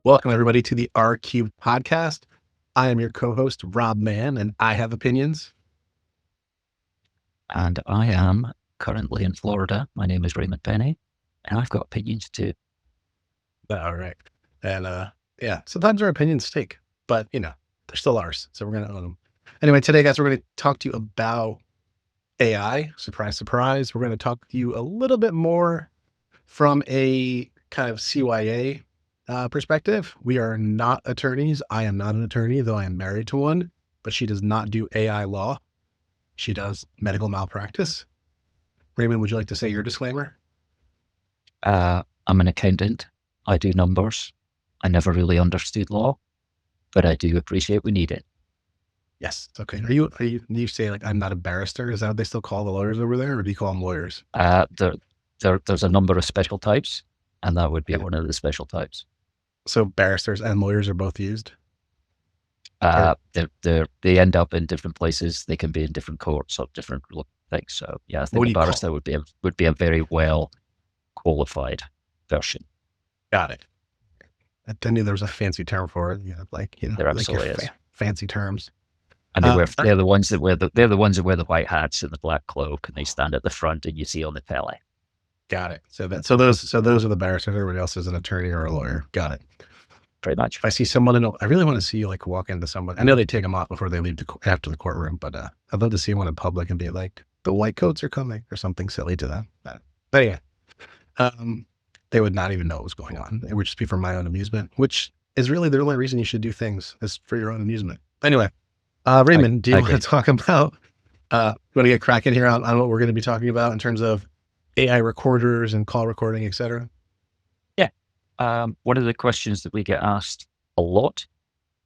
Welcome, everybody, to the R Cubed podcast. I am your co-host, Rob Mann, and I have opinions. And I am currently in Florida. My name is Raymond Pennie, and I've got opinions too. All right. And yeah, sometimes our opinions stink, but they're still ours. So we're going to own them. Anyway, today, guys, we're going to talk to you about AI. Surprise, surprise. We're going to talk to you a little bit more from a kind of CYA perspective. We are not attorneys. I am not an attorney, though I am married to one, but she does not do AI law. She does medical malpractice. Raymond, would you like to say your disclaimer? I'm an accountant. I do numbers. I never really understood law, but I do appreciate we need it. Yes. Okay. Do you say like, I'm not a barrister? Is that what they still call the lawyers over there? Or do you call them lawyers? There's a number of special types, and that would be one of the special types. So barristers and lawyers are both used? They end up in different places. They can be in different courts of different things. So yeah, I think a barrister would be a very well qualified version. Got it. I knew there was a fancy term for it. There absolutely is. Fancy terms. And they're the ones that wear the white hats and the black cloak, and they stand at the front, and you see on the telly. Got it. So those are the barristers. Everybody else is an attorney or a lawyer. Got it. Pretty much. If I see someone, I really want to see you like walk into someone. I know they take them off before they leave after the courtroom, but I'd love to see one in public and be like, the white coats are coming or something silly to them. But yeah, they would not even know what was going on. It would just be for my own amusement, which is really the only reason you should do things, is for your own amusement. Anyway, Raymond, do you want to talk about, you want to get cracking here on what we're going to be talking about in terms of AI recorders and call recording, et cetera? Yeah. One of the questions that we get asked a lot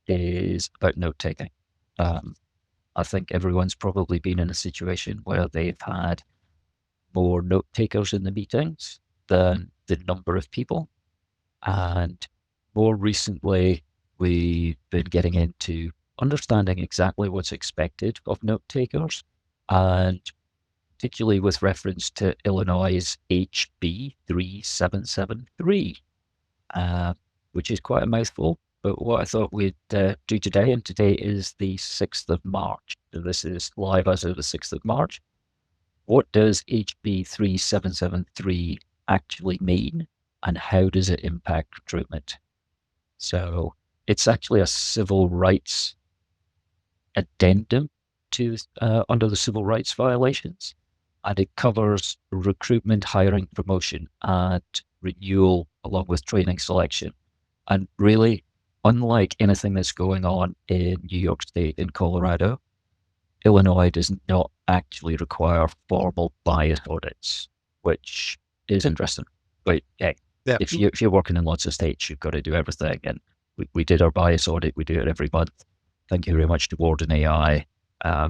is about note-taking. I think everyone's probably been in a situation where they've had more note-takers in the meetings than the number of people. And more recently, we've been getting into understanding exactly what's expected of note-takers, and particularly with reference to Illinois HB3773, which is quite a mouthful. But what I thought we'd do today, and today is the 6th of March. So this is live as of the 6th of March. What does HB3773 actually mean, and how does it impact recruitment? So it's actually a civil rights addendum to under the civil rights violations, and it covers recruitment, hiring, promotion, and renewal, along with training selection. And really, unlike anything that's going on in New York State and Colorado, Illinois does not actually require formal bias audits, which is interesting. But hey, yeah. If you're working in lots of states, you've got to do everything. And we did our bias audit. We do it every month. Thank you very much to Ward and AI.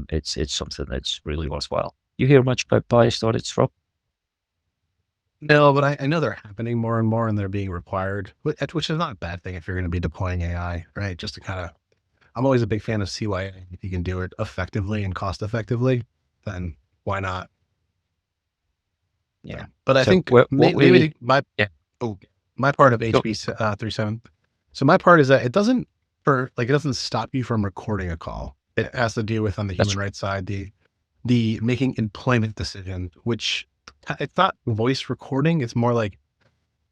It's something that's really worthwhile. You hear much about bias audits, Rob? No, but I know they're happening more and more, and they're being required, which is not a bad thing if you're going to be deploying AI, right? Just to kind of, I'm always a big fan of CYA. If you can do it effectively and cost effectively, then why not? Yeah. But I think maybe my part of HB37. So my part is that it doesn't stop you from recording a call. It has to do with, on the human rights side, the making employment decisions, which it's not voice recording. It's more like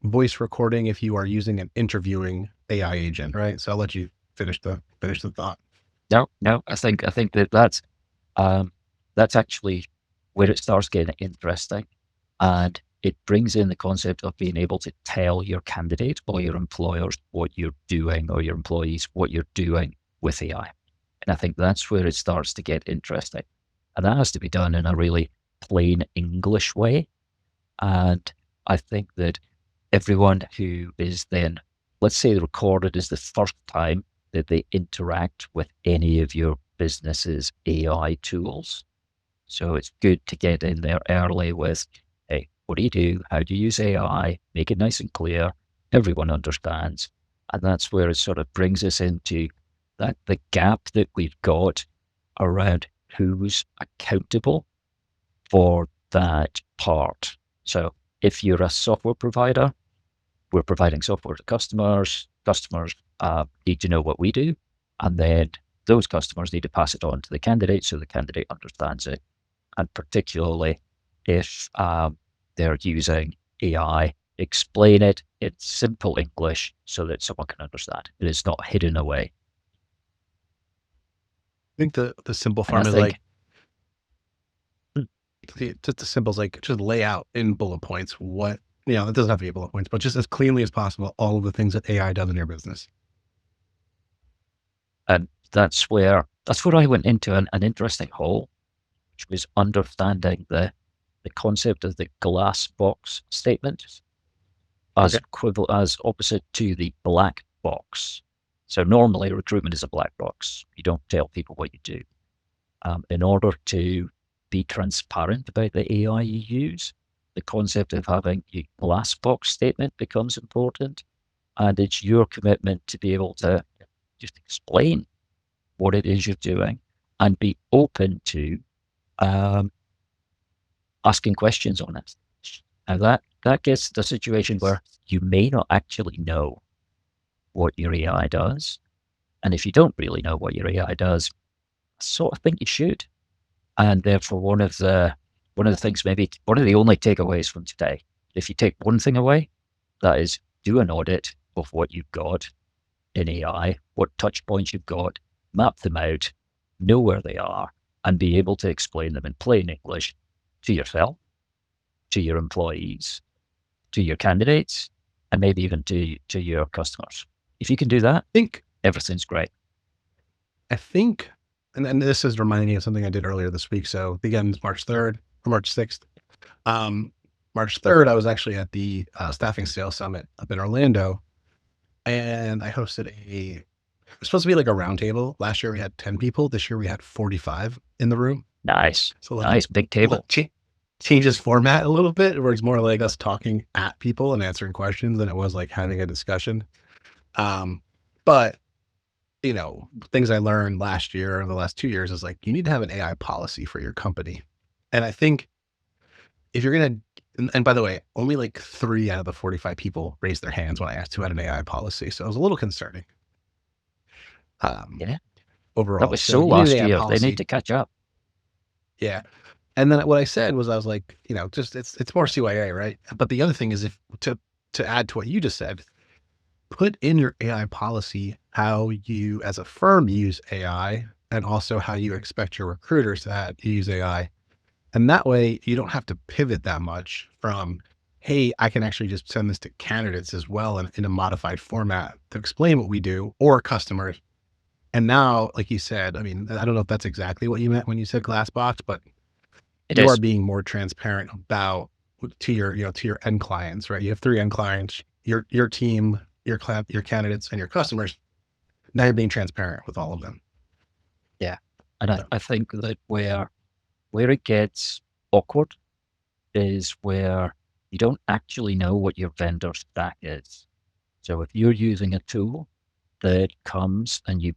voice recording if you are using an interviewing AI agent, right? So I'll let you finish the thought. No, I think that's actually where it starts getting interesting, and it brings in the concept of being able to tell your candidate or your employers what you're doing, or your employees what you're doing with AI. And I think that's where it starts to get interesting. And that has to be done in a really plain English way. And I think that everyone who is then, let's say, recorded is the first time that they interact with any of your business's AI tools. So it's good to get in there early with, hey, what do you do? How do you use AI? Make it nice and clear. Everyone understands. And that's where it sort of brings us into that the gap that we've got around who's accountable for that part. So if you're a software provider, we're providing software to customers. Customers need to know what we do, and then those customers need to pass it on to the candidate so the candidate understands it. And particularly if they're using AI, explain it in simple English so that someone can understand. It is not hidden away. I think the simple And I form is think, just the simple is like just lay out in bullet points what, it doesn't have to be bullet points, but just as cleanly as possible, all of the things that AI does in your business. and that's where I went into an interesting hole, which was understanding the concept of the glass box statement as as opposite to the black box. So normally recruitment is a black box. You don't tell people what you do. In order to be transparent about the AI you use, the concept of having a glass box statement becomes important. And it's your commitment to be able to just explain what it is you're doing and be open to asking questions on it. Now that gets to the situation where you may not actually know what your AI does. And if you don't really know what your AI does, I sort of think you should. And therefore one of the things, maybe one of the only takeaways from today, if you take one thing away, that is do an audit of what you've got in AI, what touch points you've got, map them out, know where they are, and be able to explain them in plain English to yourself, to your employees, to your candidates, and maybe even to your customers. If you can do that, everything's great. I think, and this is reminding me of something I did earlier this week. So again, it's March 3rd or March 6th. March 3rd, I was actually at the Staffing Sales Summit up in Orlando, and I hosted it was supposed to be like a roundtable. Last year we had 10 people. This year we had 45 in the room. Nice. So nice, big table. Changes format a little bit, where it's more like us talking at people and answering questions than it was like having a discussion. But things I learned last year or the last 2 years is like, you need to have an AI policy for your company. And I think if you're going to, and by the way, only like 3 out of the 45 people raised their hands when I asked who had an AI policy. So it was a little concerning. Yeah. Overall. That was so last year. They need to catch up. Yeah. And then what I said was, I was like, just it's more CYA, right? But the other thing is, if to add to what you just said, put in your AI policy how you as a firm use AI, and also how you expect your recruiters to use AI. And that way you don't have to pivot that much from, hey, I can actually just send this to candidates as well in a modified format to explain what we do, or customers. And now, like you said, I mean, I don't know if that's exactly what you meant when you said glass box, but you are being more transparent about to your end clients, right? You have 3 end clients, your team, your candidates, and your customers. Now you're being transparent with all of them. Yeah. And I think that where it gets awkward is where you don't actually know what your vendor stack is. So if you're using a tool that comes and you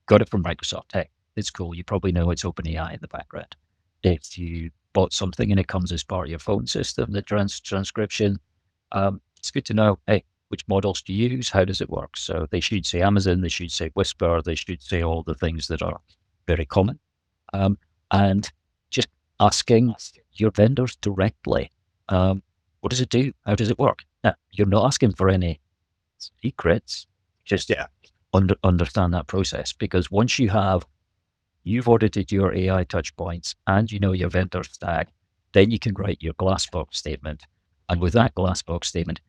got it from Microsoft, hey, it's cool. You probably know it's OpenAI in the background. If you bought something and it comes as part of your phone system, the transcription, it's good to know, hey, which models do you use? How does it work? So they should say Amazon, they should say Whisper, they should say all the things that are very common. And just asking your vendors directly, what does it do? How does it work? Now, you're not asking for any secrets, just understand that process. Because once you've audited your AI touch points and you know your vendor stack, then you can write your glass box statement. And with that glass box statement,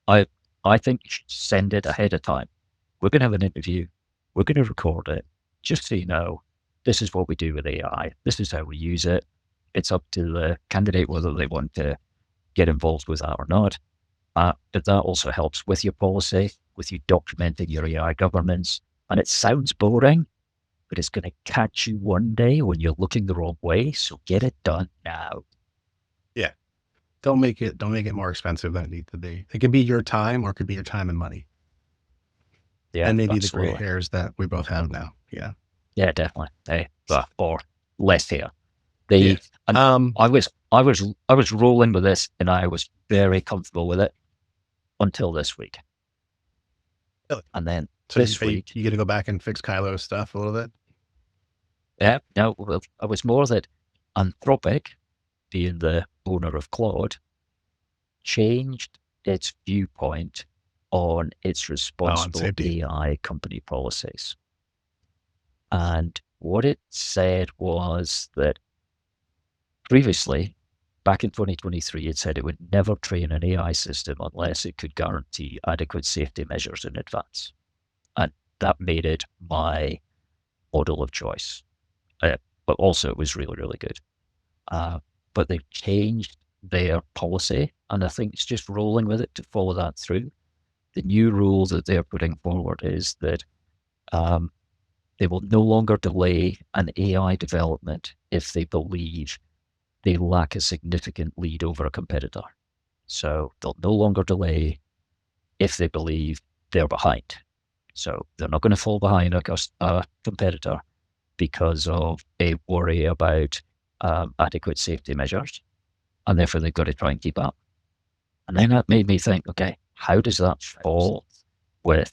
I think you should send it ahead of time. We're going to have an interview. We're going to record it. Just so you know, this is what we do with AI. This is how we use it. It's up to the candidate whether they want to get involved with that or not. But that also helps with your policy, with you documenting your AI governance. And it sounds boring, but it's going to catch you one day when you're looking the wrong way. So get it done now. Yeah. Don't make it more expensive than it needs to be. It could be your time, or it could be your time and money. Yeah. And maybe the gray hairs that we both have now. Yeah. Yeah, definitely. Or less hair. I was rolling with this and I was very comfortable with it. until this week. Really? And then So this week, you get to go back and fix Kylo's stuff a little bit. yeah, no, well, it was more that Anthropic, being the owner of Claude, changed its viewpoint on its responsible safety. AI company policies. And what it said was that previously, back in 2023, it said it would never train an AI system unless it could guarantee adequate safety measures in advance. And that made it my model of choice. But also it was really, really good. But they've changed their policy, and I think it's just rolling with it to follow that through. The new rule that they're putting forward is that they will no longer delay an AI development if they believe they lack a significant lead over a competitor. So they'll no longer delay if they believe they're behind. So they're not going to fall behind a competitor because of a worry about adequate safety measures, and therefore they've got to try and keep up. And then that made me think, okay, how does that fall with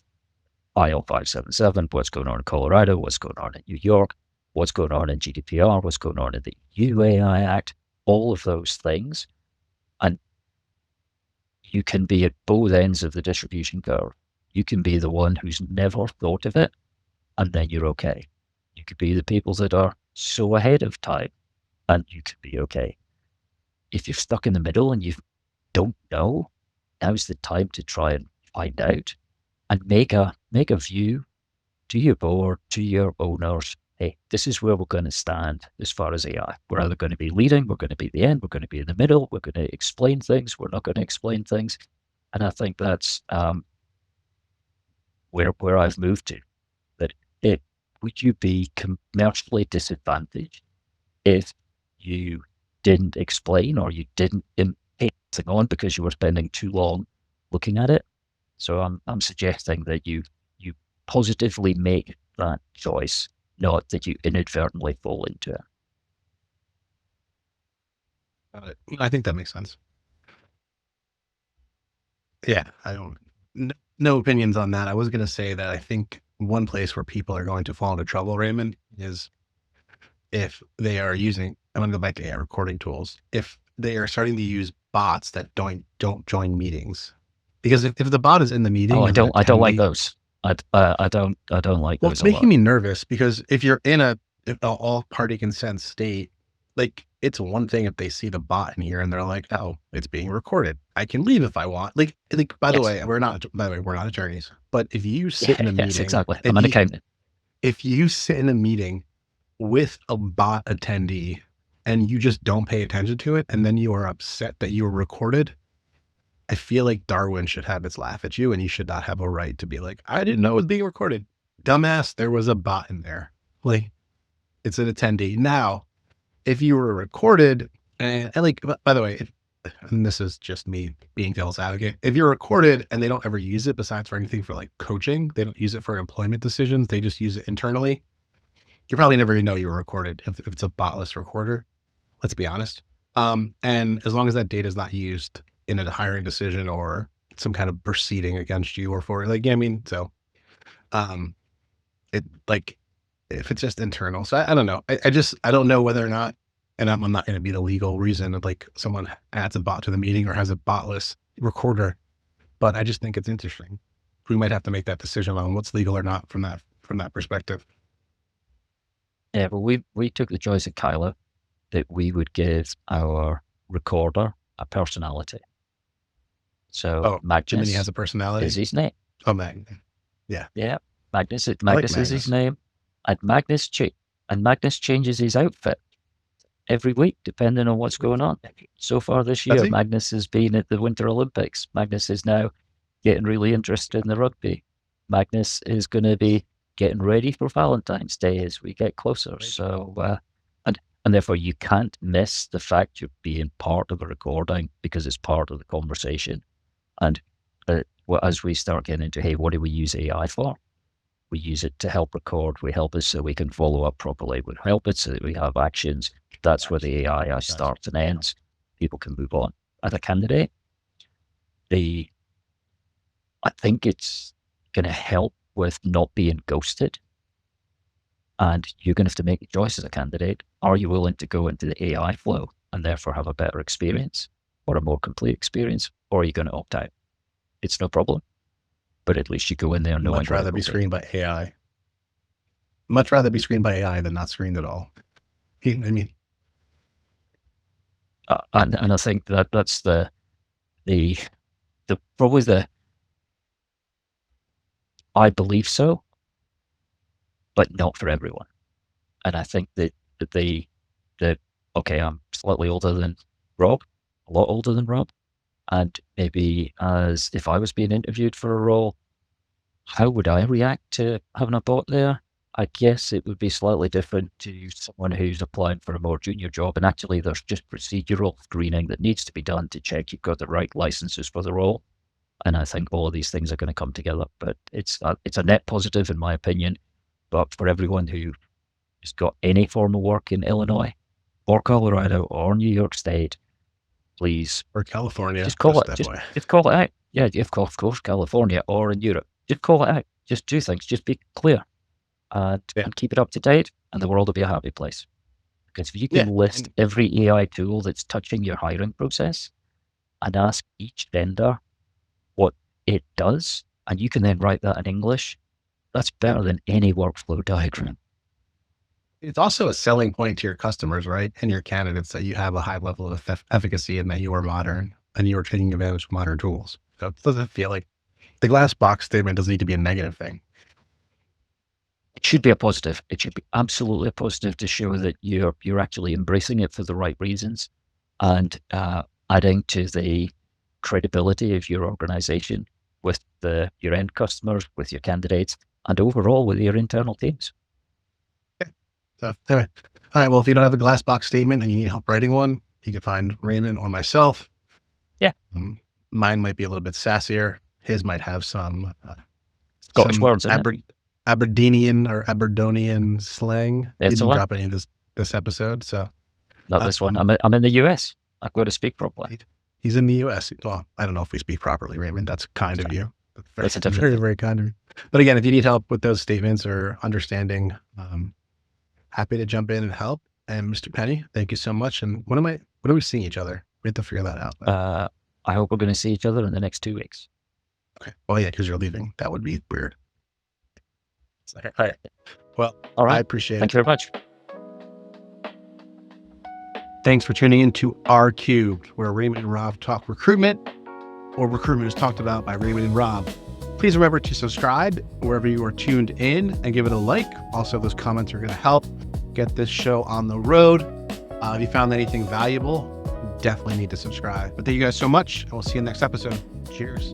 IL-577, what's going on in Colorado, what's going on in New York, what's going on in GDPR, what's going on in the UAI Act, all of those things. And you can be at both ends of the distribution curve. You can be the one who's never thought of it, and then you're okay. You could be the people that are so ahead of time, and you could be okay. If you're stuck in the middle and you don't know, now's the time to try and find out and make a view to your board, to your owners. Hey, this is where we're going to stand as far as AI. We're either going to be leading, we're going to be at the end, we're going to be in the middle, we're going to explain things, we're not going to explain things. And I think that's where I've moved to. That would you be commercially disadvantaged if you didn't explain or you didn't take something on because you were spending too long looking at it? So I'm suggesting that you positively make that choice, not that you inadvertently fall into it. Got it. I think that makes sense. Yeah, I don't. No opinions on that. I was going to say that I think one place where people are going to fall into trouble, Raymond, is if they are using. I'm going to go back to AI recording tools. If they are starting to use bots that don't join meetings, because if the bot is in the meeting, I don't like those. I don't like those. It's making me nervous because if you're in if an all party consent state, like it's one thing if they see the bot in here and they're like, oh, it's being recorded. I can leave if I want. Like by the way, we're not attorneys, but if you sit in a meeting, yes, exactly. I'm an accountant. If you sit in a meeting with a bot attendee and you just don't pay attention to it, and then you are upset that you were recorded, I feel like Darwin should have its laugh at you, and you should not have a right to be like, I didn't know it was being recorded. Dumbass, there was a bot in there. Like, it's an attendee. Now, if you were recorded, and like, by the way, and this is just me being devil's advocate, if you're recorded and they don't ever use it besides for anything for like coaching, they don't use it for employment decisions, they just use it internally, you're probably never gonna know you were recorded if it's a botless recorder. Let's be honest. And as long as that data is not used in a hiring decision or some kind of proceeding against you or for like, yeah, I mean, so, it like, if it's just internal. So I don't know. I don't know whether or not, and I'm not going to be the legal reason of like someone adds a bot to the meeting or has a botless recorder, but I just think it's interesting. We might have to make that decision on what's legal or not from that perspective. Yeah, but we took the choice at Kylo that we would give our recorder a personality. So Magnus Jiminy has a personality. Is his name? Oh, Magnus. Yeah. Yeah. Magnus is his name. And Magnus changes his outfit every week, depending on what's going on. So far this year, Magnus has been at the Winter Olympics. Magnus is now getting really interested in the rugby. Magnus is going to be getting ready for Valentine's Day as we get closer. So, and therefore you can't miss the fact you're being part of a recording because it's part of the conversation. And as we start getting into, hey, what do we use AI for? We use it to help record. We help it so we can follow up properly. We help it so that we have actions. That's where the AI starts and ends. People can move on. As a candidate, the I think it's going to help with not being ghosted. And you're going to have to make a choice as a candidate. Are you willing to go into the AI flow and therefore have a better experience or a more complete experience? Or are you going to opt out? It's no problem. But at least you go in there knowing. Much rather be screened by AI. Much rather be screened by AI than not screened at all. I mean, and I think that's probably the I believe so, but not for everyone. And I think that okay, I'm slightly older than Rob, a lot older than Rob, and maybe as if I was being interviewed for a role, how would I react to having a bot there? I guess it would be slightly different to someone who's applying for a more junior job, and actually there's just procedural screening that needs to be done to check you've got the right licenses for the role. And I think all of these things are going to come together, but it's a net positive in my opinion. But for everyone who has got any form of work in Illinois or Colorado or New York State, please, or California, just call it out. Yeah, of course, California or in Europe, just call it out. Just do things. Just be clear and keep it up to date, and the world will be a happy place. Because if you can list every AI tool that's touching your hiring process and ask each vendor what it does, and you can then write that in English, that's better than any workflow diagram. It's also a selling point to your customers, right? And your candidates that you have a high level of efficacy and that you are modern and you are taking advantage of modern tools. So it doesn't feel like the glass box statement doesn't need to be a negative thing. It should be a positive. It should be absolutely a positive to show that you're actually embracing it for the right reasons and adding to the credibility of your organization with your end customers, with your candidates, and overall with your internal teams. Okay. So anyway, all right. Well, if you don't have a glass box statement and you need help writing one, you can find Raymond or myself. Yeah. Mine might be a little bit sassier. His might have some Scottish words in it. Aberdonian or Aberdonian slang. That's Didn't drop any in this episode. So not this one. I'm in the US. I've got to speak properly. He's in the US. Well, I don't know if we speak properly, Raymond. That's kind of you. That's a different very, very kind of you. But again, if you need help with those statements or understanding, happy to jump in and help. And Mr. Pennie, thank you so much. And when are we seeing each other? We have to figure that out. I hope we're going to see each other in the next 2 weeks. Okay. Well, yeah, because you're leaving. That would be weird. All right. Well, all right. I appreciate it. Thank you very much. Thanks for tuning in to R Cubed, where Raymond and Rob talk recruitment, or recruitment is talked about by Raymond and Rob. Please remember to subscribe wherever you are tuned in and give it a like. Also, those comments are going to help get this show on the road. If you found anything valuable, definitely need to subscribe. But thank you guys so much, and we'll see you in the next episode. Cheers.